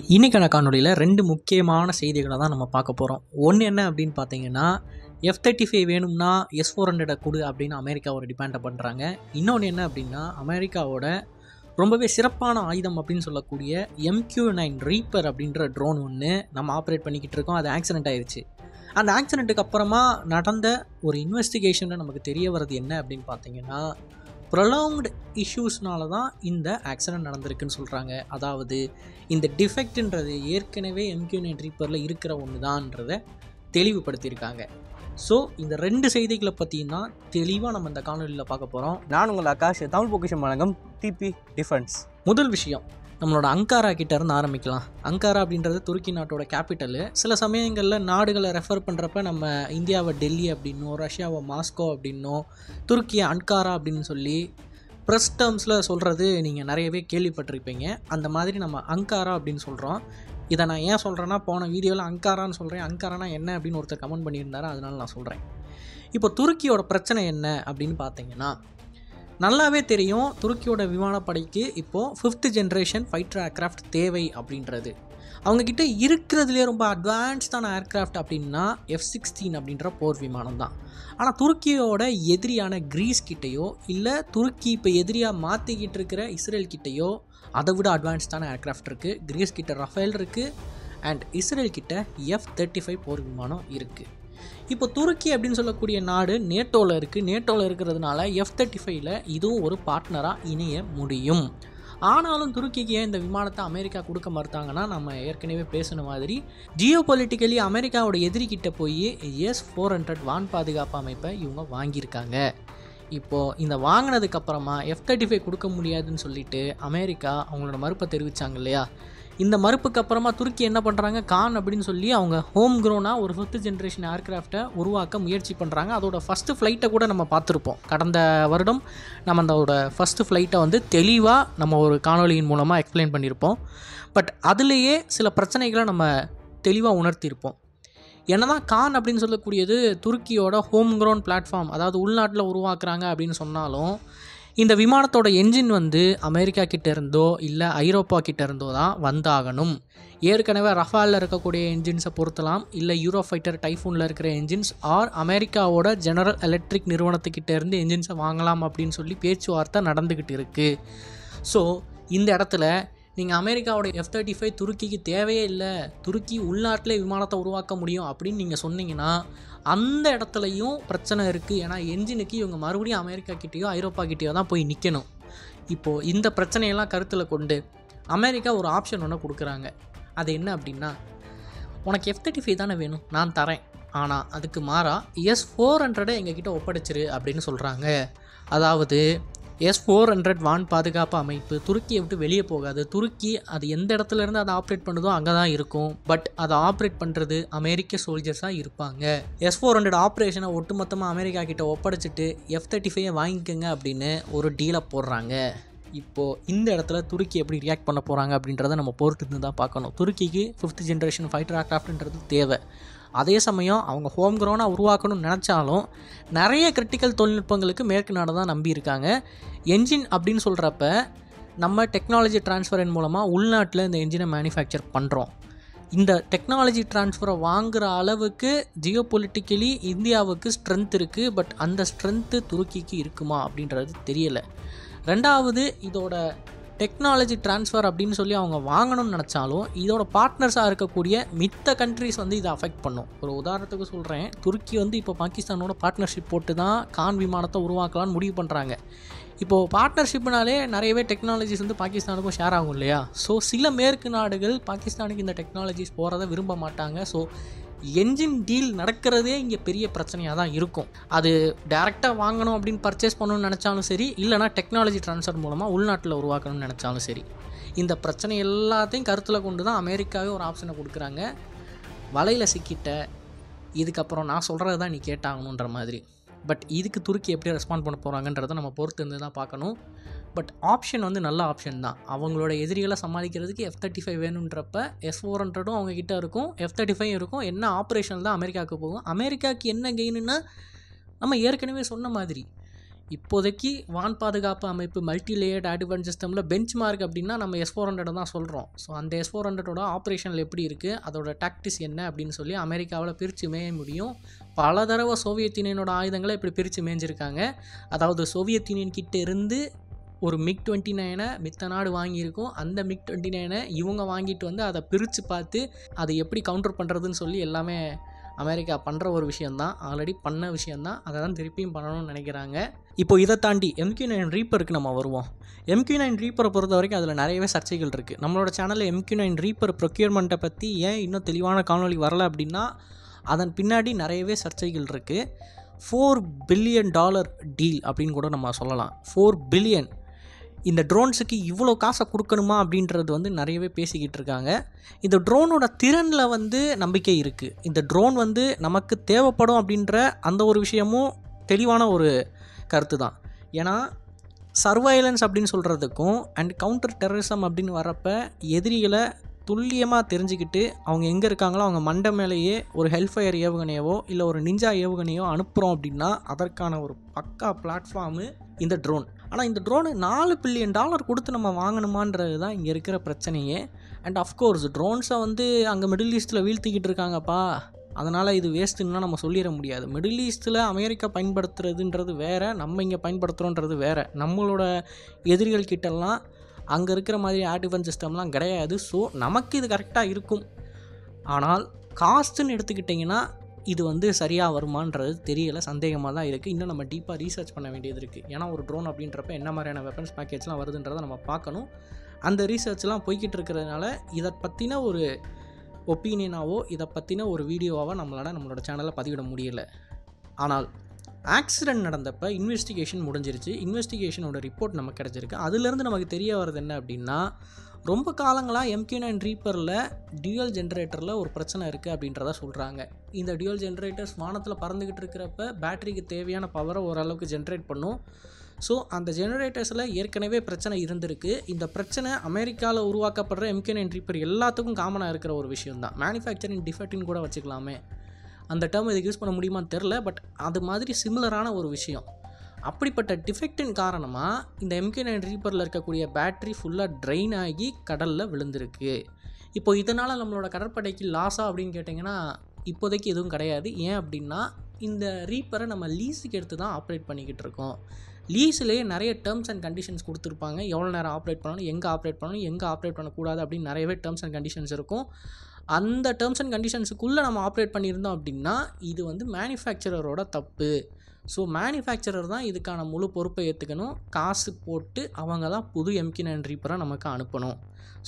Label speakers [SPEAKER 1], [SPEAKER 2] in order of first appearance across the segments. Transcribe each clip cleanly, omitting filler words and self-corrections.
[SPEAKER 1] இன்னைக்கான காணொலியில் 2 முக்கியமான செய்திகளை தான் நம்ம பார்க்க போகிறோம். ஒன்று என்ன அப்படின்னு பார்த்தீங்கன்னா, F-35 வேணும்னா S-400 கொடு அப்படின்னு அமெரிக்கா ஒரு டிமாண்டை பண்ணுறாங்க. இன்னொன்று என்ன அப்படின்னா, அமெரிக்காவோட ரொம்பவே சிறப்பான ஆயுதம் அப்படின்னு சொல்லக்கூடிய MQ-9 ரீப்பர் அப்படின்ற ட்ரோன் ஒன்று நம்ம ஆப்ரேட் பண்ணிக்கிட்டு இருக்கோம். அது ஆக்சிடென்ட் ஆயிடுச்சு. அந்த ஆக்சிடென்ட்டுக்கு அப்புறமா நடந்த ஒரு இன்வெஸ்டிகேஷனில் நமக்கு தெரிய வர்றது என்ன அப்படின்னு பார்த்தீங்கன்னா, ப்ரொலாங்டு இஷ்யூஸ்னால தான் இந்த ஆக்சிடென்ட் நடந்திருக்குன்னு சொல்கிறாங்க. அதாவது இந்த டிஃபெக்ட்ன்றது ஏற்கனவே MQ-9 ரீப்பரில் இருக்கிற ஒன்று தான்றதை தெளிவுபடுத்தியிருக்காங்க. ஸோ இந்த 2 செய்திகளை பற்றியும் தான் தெளிவாக நம்ம இந்த காணொலியில் பார்க்க போகிறோம்.
[SPEAKER 2] நான் உங்கள் ஆகாஷ், தமிழ் பொக்கிஷம் வழங்கும் டிபி டிஃபென்ஸ்.
[SPEAKER 1] முதல் விஷயம், நம்மளோட அங்காரா கிட்ட இருந்து ஆரம்பிக்கலாம். அங்காரா அப்படின்றது துருக்கி நாட்டோட கேபிட்டலு. சில சமயங்களில் நாடுகளை ரெஃபர் பண்ணுறப்ப நம்ம இந்தியாவை டெல்லி அப்படின்னோ, ரஷ்யாவை மாஸ்கோ அப்படின்னோ, துருக்கியை அன்காரா அப்படின்னு சொல்லி ப்ரெஸ் டேர்ம்ஸில் சொல்கிறது நீங்கள் நிறையவே கேள்விப்பட்டிருப்பீங்க. அந்த மாதிரி நம்ம அங்காரா அப்படின்னு சொல்கிறோம். இதை நான் ஏன் சொல்கிறேன்னா, போன வீடியோவில் அங்காரான்னு சொல்கிறேன், அங்காரானா என்ன அப்படின்னு ஒருத்தர் கமெண்ட் பண்ணியிருந்தாரு, அதனால நான் சொல்கிறேன். இப்போ துருக்கியோட பிரச்சனை என்ன அப்படின்னு பார்த்தீங்கன்னா, நல்லாவே தெரியும் துருக்கியோட விமானப்படைக்கு இப்போது 5th ஜென்ரேஷன் ஃபைட்டர் ஏர்க்ராஃப்ட் தேவை அப்படின்றது. அவங்கக்கிட்ட இருக்கிறதுலே ரொம்ப அட்வான்ஸ்டான ஏர்க்ராஃப்ட் அப்படின்னா F-16 அப்படின்ற போர் விமானம் தான். ஆனால் துருக்கியோட எதிரியான கிரீஸ் கிட்டேயோ இல்லை துருக்கி இப்போ எதிரியாக மாற்றிக்கிட்டு இருக்கிற இஸ்ரேல் கிட்டேயோ அதை விட அட்வான்ஸ்டான ஏர்க்ராஃப்ட் இருக்குது. கிரீஸ் கிட்ட ரஃபேல் இருக்குது அண்ட் இஸ்ரேல் கிட்ட F-35 போர் விமானம் இருக்குது. இப்போ துருக்கி அப்படின்னு சொல்லக்கூடிய நாடு நேட்டோவில் இருக்குது. நேட்டோவில் இருக்கிறதுனால F-35ல் இதுவும் ஒரு பார்ட்னராக இணைய முடியும். ஆனாலும் துருக்கிக்கு ஏன் இந்த விமானத்தை அமெரிக்கா கொடுக்க மறுத்தாங்கன்னா, நம்ம ஏற்கனவே பேசின மாதிரி ஜியோ பொலிட்டிக்கலி அமெரிக்காவோட எதிரிக்கிட்ட போய் S-400 வான் பாதுகாப்பு அமைப்பை இவங்க வாங்கியிருக்காங்க. இப்போது இந்த வாங்கினதுக்கப்புறமா F-35 கொடுக்க முடியாதுன்னு சொல்லிட்டு அமெரிக்கா அவங்களோட மறுப்பை தெரிவித்தாங்க இல்லையா. இந்த மறுப்புக்கு அப்புறமா துருக்கி என்ன பண்ணுறாங்க, கான் அப்படின்னு சொல்லி அவங்க ஹோம் க்ரோனாக ஒரு 5th ஜென்ரேஷன் ஏர்க்ராஃப்டை உருவாக்க முயற்சி பண்ணுறாங்க. அதோட ஃபஸ்ட்டு ஃப்ளைட்டை கூட நம்ம பார்த்துருப்போம். கடந்த வருடம் நம்ம அதோட ஃபஸ்ட்டு ஃப்ளைட்டை வந்து தெளிவாக நம்ம ஒரு காணொலியின் மூலமாக எக்ஸ்பிளைன் பண்ணியிருப்போம். பட் அதுலேயே சில பிரச்சனைகளை நம்ம தெளிவாக உணர்த்தியிருப்போம். என்னதான் கான் அப்படின்னு சொல்லக்கூடியது துருக்கியோட ஹோம் க்ரோன் பிளாட்ஃபார்ம், அதாவது உள்நாட்டில் உருவாக்குறாங்க அப்படின்னு சொன்னாலும், இந்த விமானத்தோட என்ஜின் வந்து அமெரிக்கா கிட்ட இருந்தோ இல்லை ஐரோப்பா கிட்ட இருந்தோ தான் வந்தாகணும். ஏற்கனவே ரஃபாலில் இருக்கக்கூடிய என்ஜின்ஸை பொறுத்தலாம், இல்லை யூரோஃபைட்டர் டைஃபூனில் இருக்கிற என்ஜின்ஸ் ஆர் அமெரிக்காவோட ஜெனரல் எலக்ட்ரிக் நிறுவனத்துக்கிட்ட இருந்து என்ஜின்ஸை வாங்கலாம் அப்படின்னு சொல்லி பேச்சுவார்த்தை நடந்துக்கிட்டு இருக்குது. ஸோ இந்த இடத்துல நீங்கள் அமெரிக்காவோட F-35 துருக்கிக்கு தேவையே இல்லை, துருக்கி உள்நாட்டிலே விமானத்தை உருவாக்க முடியும் அப்படின்னு நீங்கள் சொன்னீங்கன்னா அந்த இடத்துலையும் பிரச்சனை இருக்குது. ஏன்னா என்ஜினுக்கு இவங்க மறுபடியும் அமெரிக்கா கிட்டேயோ ஐரோப்பா கிட்டேயோ தான் போய் நிற்கணும். இப்போது இந்த பிரச்சனையெல்லாம் கருத்தில் கொண்டு அமெரிக்கா ஒரு ஆப்ஷன் ஒன்று கொடுக்குறாங்க. அது என்ன அப்படின்னா, உனக்கு F-35 தானே வேணும், நான் தரேன், ஆனால் அதுக்கு மாறாக S-400 எங்ககிட்ட ஒப்படைச்சிரு அப்படின்னு சொல்கிறாங்க. அதாவது S-400 வான் பாதுகாப்பு அமைப்பு துருக்கியை விட்டு வெளியே போகாது. துருக்கி அது எந்த இடத்துல இருந்து அதை ஆப்ரேட் பண்ணுதோ அங்கே தான் இருக்கும். பட் அதை ஆப்ரேட் பண்ணுறது அமெரிக்க சோல்ஜர்ஸாக இருப்பாங்க. S-400 ஆப்ரேஷனை ஒட்டுமொத்தமாக அமெரிக்கா கிட்ட ஒப்படைச்சிட்டு F-35 வாங்கிக்கோங்க அப்படின்னு ஒரு டீலை போடுறாங்க. இப்போது இந்த இடத்துல துருக்கி எப்படி ரியாக்ட் பண்ண போகிறாங்க அப்படின்றத நம்ம பொறுத்து தான் பார்க்கணும். துருக்கிக்கு 5th ஜென்ரேஷன் ஃபைட்டர் ஏர்க்ராஃப்ட்ன்றது தேவை. அதே சமயம் அவங்க ஹோம் க்ரோனாக உருவாக்கணும்னு நினச்சாலும் நிறைய கிரிட்டிக்கல் தொழில்நுட்பங்களுக்கு மேற்கு நாடு தான் நம்பியிருக்காங்க. என்ஜின் அப்படின்னு சொல்கிறப்ப நம்ம டெக்னாலஜி ட்ரான்ஸ்ஃபரின் மூலமாக உள்நாட்டில் இந்த என்ஜினை மேனுஃபேக்சர் பண்ணுறோம். இந்த டெக்னாலஜி ட்ரான்ஸ்ஃபரை வாங்குகிற அளவுக்கு ஜியோ பொலிட்டிக்கலி இந்தியாவுக்கு ஸ்ட்ரென்த் இருக்குது. பட் அந்த ஸ்ட்ரென்த்து துருக்கிக்கு இருக்குமா அப்படின்றது தெரியலை. ரெண்டாவது, இதோட டெக்னாலஜி ட்ரான்ஸ்ஃபர் அப்படின்னு சொல்லி அவங்க வாங்கணும்னு நினச்சாலும் இதோட பார்ட்னர்ஸாக இருக்கக்கூடிய மித்த கண்ட்ரிஸ் வந்து இதை அஃபெக்ட் பண்ணும். ஒரு உதாரணத்துக்கு சொல்கிறேன், துருக்கி வந்து இப்போ பாகிஸ்தானோட பார்ட்னர்ஷிப் போட்டு தான் கான் விமானத்தை உருவாக்கலான்னு முடிவு பண்ணுறாங்க. இப்போது பார்ட்னர்ஷிப்னாலே நிறையவே டெக்னாலஜிஸ் வந்து பாகிஸ்தானுக்கும் ஷேர் ஆகும் இல்லையா. ஸோ சில மேற்கு நாடுகள் பாகிஸ்தானுக்கு இந்த டெக்னாலஜிஸ் போகிறத விரும்ப மாட்டாங்க. ஸோ என்ஜின் டீல் நடக்கிறதே இங்கே பெரிய பிரச்சனையாக தான் இருக்கும். அது டேரெக்டாக வாங்கணும் அப்படின்னு பர்ச்சேஸ் பண்ணணும்னு நினச்சாலும் சரி, இல்லைனா டெக்னாலஜி ட்ரான்ஸ்ஃபர் மூலமாக உள்நாட்டில் உருவாக்கணும்னு நினச்சாலும் சரி, இந்த பிரச்சனை எல்லாத்தையும் கருத்தில் கொண்டு தான் அமெரிக்காவே ஒரு ஆப்ஷனை கொடுக்குறாங்க. வலையில் சிக்கிட்ட இதுக்கப்புறம் நான் சொல்கிறது தான் நீ கேட்டாகணுன்ற மாதிரி. பட் இதுக்கு துருக்கி எப்படி ரெஸ்பாண்ட் பண்ண போகிறாங்கன்றதை நம்ம பொறுத்து இருந்து தான் பார்க்கணும். பட் ஆப்ஷன் வந்து நல்ல ஆப்ஷன் தான். அவங்களோட எதிரிகளை சமாளிக்கிறதுக்கு F-35 வேணுன்றப்ப S-400 அவங்கக்கிட்ட இருக்கும், F-35 இருக்கும். என்ன ஆப்ரேஷன் தான் அமெரிக்காவுக்கு போகும். அமெரிக்காவுக்கு என்ன கெயினுன்னா, நம்ம ஏற்கனவே சொன்ன மாதிரி இப்போதைக்கு வான் பாதுகாப்பு அமைப்பு மல்டி லேயர்ட் ஆடிவன் சிஸ்டமில் பெஞ்ச் மார்க் அப்படின்னா நம்ம S-400 தான் சொல்கிறோம். ஸோ அந்த S-400ஓட ஆப்ரேஷனில் எப்படி இருக்குது, அதோட டாக்டிஸ் என்ன அப்படின்னு சொல்லி அமெரிக்காவில் பிரித்து மேய முடியும். பல தடவை சோவியத் யூனியனோட ஆயுதங்களை இப்படி பிரித்து மேய்ஞ்சிருக்காங்க. அதாவது சோவியத் யூனியன் கிட்ட இருந்து ஒரு MiG-29 மித்த நாடு வாங்கியிருக்கும். அந்த MiG-29 இவங்க வாங்கிட்டு வந்து அதை பிரித்து பார்த்து அதை எப்படி கவுண்டர் பண்ணுறதுன்னு சொல்லி எல்லாமே அமெரிக்கா பண்ணுற ஒரு விஷயந்தான், ஆல்ரெடி பண்ண விஷயந்தான். அதை தான் திருப்பியும் பண்ணணும்னு நினைக்கிறாங்க. இப்போ இதை தாண்டி MQ-9 ரீப்பருக்கு நம்ம வருவோம். MQ-9 ரீப்பரை பொறுத்த வரைக்கும் அதில் நிறையவே சர்ச்சைகள் இருக்குது. நம்மளோட சேனலில் MQ-9 ரீப்பர் ப்ரொக்யூர்மெண்ட்டை பற்றி ஏன் இன்னும் தெளிவான காணொலி வரலை அப்படின்னா அதன் பின்னாடி நிறையவே சர்ச்சைகள் இருக்குது. $4 பில்லியன் டீல் அப்படின்னு கூட நம்ம சொல்லலாம். 4 பில்லியன் இந்த ட்ரோன்ஸுக்கு இவ்வளோ காசை கொடுக்கணுமா அப்படின்றது வந்து நிறையவே பேசிக்கிட்டு இருக்காங்க. இந்த ட்ரோனோட திறனில் வந்து நம்பிக்கை இருக்குது. இந்த ட்ரோன் வந்து நமக்கு தேவைப்படும் அப்படின்ற அந்த ஒரு விஷயமும் தெளிவான ஒரு கருத்து தான். ஏன்னா சர்வைலன்ஸ் அப்படின்னு சொல்கிறதுக்கும் அண்ட் கவுண்டர் டெரரிசம் அப்படின்னு வரப்போ எதிரிகளை துல்லியமாக தெரிஞ்சுக்கிட்டு அவங்க எங்கே இருக்காங்களோ அவங்க மண்டை மேலேயே ஒரு ஹெல்ஃபயர் ஏவுகணையவோ இல்லை ஒரு நிஞ்சா ஏவுகணையோ அனுப்புகிறோம் அப்படின்னா அதற்கான ஒரு பக்கா பிளாட்ஃபார்மு இந்த ட்ரோன். ஆனால் இந்த ட்ரோனு $4 பில்லியன் கொடுத்து நம்ம வாங்கணுமான்றது தான் இங்கே இருக்கிற பிரச்சனையே. அண்ட் அஃப்கோர்ஸ் ட்ரோன்ஸை வந்து அங்கே மிடில் ஈஸ்ட்டில் வீழ்த்திக்கிட்டு இருக்காங்கப்பா, அதனால் இது வேஸ்ட்டுன்னா நம்ம சொல்லிட முடியாது. மிடில் ஈஸ்ட்டில் அமெரிக்கா பயன்படுத்துறதுன்றது வேறு, நம்ம இங்கே பயன்படுத்துகிறோன்றது வேறு. நம்மளோட எதிரிகள் கிட்டலாம் அங்கே இருக்கிற மாதிரி ஆர்டிஃபன் சிஸ்டம்லாம் கிடையாது. ஸோ நமக்கு இது கரெக்டாக இருக்கும். ஆனால் காஸ்ட்டுன்னு எடுத்துக்கிட்டிங்கன்னா இது வந்து சரியாக வருமானது தெரியலை, சந்தேகமாக தான் இருக்குது. இன்னும் நம்ம டீப்பாக ரீசர்ச் பண்ண வேண்டியது இருக்குது. ஏன்னா ஒரு ட்ரோன் அப்படின்றப்ப என்ன மாதிரியான வெப்பன்ஸ் பேக்கேஜ்லாம் வருதுன்றதை நம்ம பார்க்கணும். அந்த ரீசர்ச்லாம் போய்கிட்டு இருக்கிறதுனால இதை பற்றின ஒரு ஒப்பீனியனாவோ இதை பற்றின ஒரு வீடியோவாவோ நம்மளோட சேனலில் பதிவிட முடியலை. ஆனால் ஆக்சிடெண்ட் நடந்தப்போ இன்வெஸ்டிகேஷன் முடிஞ்சிருச்சு. இன்வெஸ்டிகேஷனோட ரிப்போர்ட் நமக்கு கிடச்சிருக்கு. அதுலேருந்து நமக்கு தெரிய வருது என்ன அப்படின்னா ரொம்ப காலங்களாக MQ-9 ரீப்பரில் டியூயல் ஜென்ரேட்டரில் ஒரு பிரச்சனை இருக்குது அப்படின்றத சொல்கிறாங்க. இந்த டியூயல் ஜென்ரேட்டர்ஸ் வானத்தில் பறந்துக்கிட்டு இருக்கிறப்ப பேட்டரிக்கு தேவையான பவரை ஓரளவுக்கு ஜென்ரேட் பண்ணும். ஸோ அந்த ஜெனரேட்டர்ஸில் ஏற்கனவே பிரச்சனை இருந்திருக்கு. இந்த பிரச்சனை அமெரிக்காவில் உருவாக்கப்படுற MQ-9 ரீப்பர் எல்லாத்துக்கும் காமனாக இருக்கிற ஒரு விஷயம் தான். மேனுஃபேக்சரிங் டிஃபெக்ட்னு கூட வச்சுக்கலாமே, அந்த டேர்ம் இதுக்கு யூஸ் பண்ண முடியுமான்னு தெரில. பட் அது மாதிரி சிமிலரான ஒரு விஷயம். அப்படிப்பட்ட டிஃபெக்டின் காரணமாக இந்த MQ-9 ரீப்பரில் இருக்கக்கூடிய பேட்ரி ஃபுல்லாக ட்ரெயின் ஆகி கடலில் விழுந்திருக்கு. இப்போ இதனால் நம்மளோட கடற்படைக்கு லாஸா அப்படின்னு கேட்டிங்கன்னா இப்போதைக்கு எதுவும் கிடையாது. ஏன் அப்படின்னா இந்த ரீப்பரை நம்ம லீஸுக்கு எடுத்து தான் ஆப்ரேட் பண்ணிக்கிட்டு இருக்கோம். லீஸ்லேயே நிறைய டேர்ம்ஸ் அண்ட் கண்டிஷன்ஸ் கொடுத்துருப்பாங்க. எவ்வளோ நேரம் ஆப்ரேட் பண்ணணும், எங்கே ஆப்ரேட் பண்ணணும், எங்கே ஆப்ரேட் பண்ணக்கூடாது அப்படின்னு நிறையவே டேர்ம்ஸ் அண்ட் கண்டிஷன்ஸ் இருக்கும். அந்த டேர்ம்ஸ் அண்ட் கண்டிஷன்ஸுக்குள்ளே நம்ம ஆப்ரேட் பண்ணியிருந்தோம் அப்படின்னா இது வந்து மேனுஃபேக்சரரோட தப்பு. ஸோ மேனுஃபேக்சரர் தான் இதுக்கான முழு பொறுப்பை ஏற்றுக்கணும். காசு போட்டு அவங்க தான் புது MQ-9 ரீப்பரை நமக்கு அனுப்பணும்.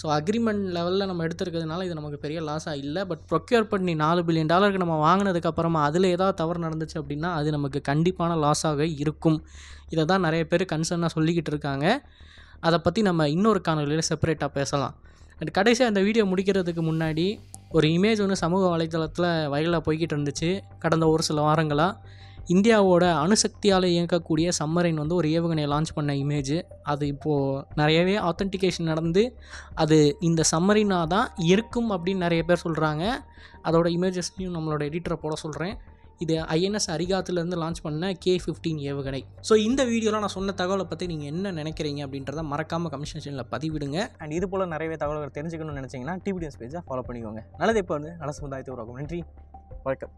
[SPEAKER 1] ஸோ அக்ரிமெண்ட் லெவலில் நம்ம எடுத்துருக்கிறதுனால இது நமக்கு பெரிய லாஸாக இல்லை. பட் ப்ரொக்யூர் பண்ணி $4 பில்லியன் நம்ம வாங்கினதுக்கப்புறமா அதில் ஏதாவது தவறு நடந்துச்சு அப்படின்னா அது நமக்கு கண்டிப்பான லாஸாக இருக்கும். இதை தான் நிறைய பேர் கன்சர்னாக சொல்லிக்கிட்டு இருக்காங்க. அதை பற்றி நம்ம இன்னொரு காணொலியில் செப்பரேட்டாக பேசலாம். அண்ட் கடைசியாக இந்த வீடியோ முடிக்கிறதுக்கு முன்னாடி ஒரு இமேஜ் ஒன்று சமூக வலைத்தளத்தில் வைரலாக போய்கிட்டு இருந்துச்சு. கடந்த ஒரு சில வாரங்களாக இந்தியாவோட அணுசக்தியால் இயங்கக்கூடிய சம்மரைன் வந்து ஒரு ஏவுகணையை லான்ச் பண்ண இமேஜ். அது இப்போது நிறையவே ஆத்தென்டிகேஷன் நடந்து அது இந்த சம்மரினாக தான் இருக்கும் அப்படின்னு நிறைய பேர் சொல்கிறாங்க. அதோட இமேஜஸ்லையும் நம்மளோட எடிட்டரை போட சொல்கிறேன். இது INS அரிகாத்துலேருந்து லான்ச் பண்ண K-15 ஏவுகணை. ஸோ இந்த வீடியோவில் நான் சொன்ன தகவலை பற்றி நீங்கள் என்ன நினைக்கிறீங்க அப்படின்றத மறக்காமல் கமெண்ட் செக்ஷனில் பதிவிடுங்க.
[SPEAKER 2] அண்ட் இது போல் நிறையவே தகவல்கள் தெரிஞ்சுக்கணும்னு நினச்சிங்கன்னா டிபி நியூஸ் பேஜை ஃபாலோ பண்ணிக்கோங்க. நல்லது இப்போ வந்து நல்ல சமுதாயத்தை உருவாக்கும். நன்றி, வணக்கம்.